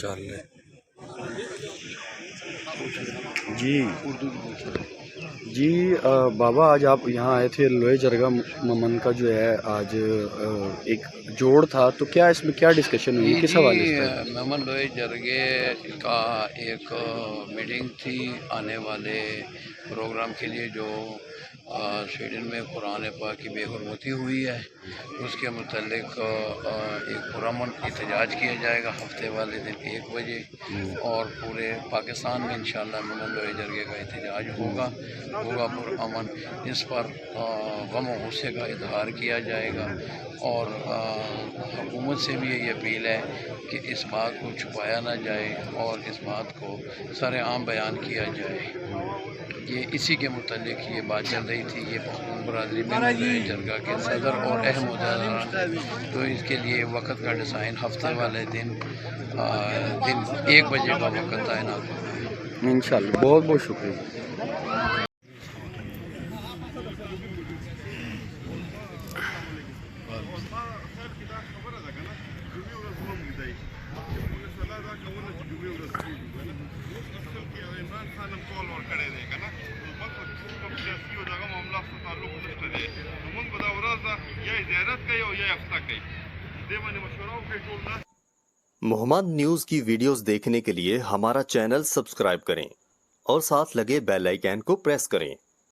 چل رہے جی جی بابا آج آپ یہاں آئے تھے لوئے جرگہ ممن کا جو ہے آج ایک جوڑ تھا، تو کیا اس میں کیا ڈسکشن ہوئی، کس حوالے سے تھا؟ ممن لوئے جرگے کا ایک میٹنگ تھی آنے والے پروگرام کے لیے جو سویڈن میں قرآن پاک کی بے حرمتی ہوئی ہے، اس کے متعلق ایک پرامن احتجاج کیا جائے گا ہفتے والے دن 1 بجے، اور پورے پاکستان میں انشاءاللہ ممن لوئے جرگے کا احتجاج ہوگا پرامن۔ اس پر غم و غصے کا اظہار کیا جائے گا، اور حکومت سے بھی یہ اپیل ہے کہ اس بات کو چھپایا نہ جائے اور اس بات کو سر عام بیان کیا جائے۔ یہ اسی کے متعلق یہ بات چل رہی تھی۔ یہ پختون برادری میں جرگہ کے صدر اور اہم عہدیدار، تو اس کے لیے وقت کا ڈیزائن ہفتے والے دن 1 بجے کا وقت تعینات ہوگا انشاءاللہ۔ بہت بہت شکریہ۔ محمد نیوز کی ویڈیوز دیکھنے کے لیے ہمارا چینل سبسکرائب کریں اور ساتھ لگے بیل آئیکن کو پریس کریں۔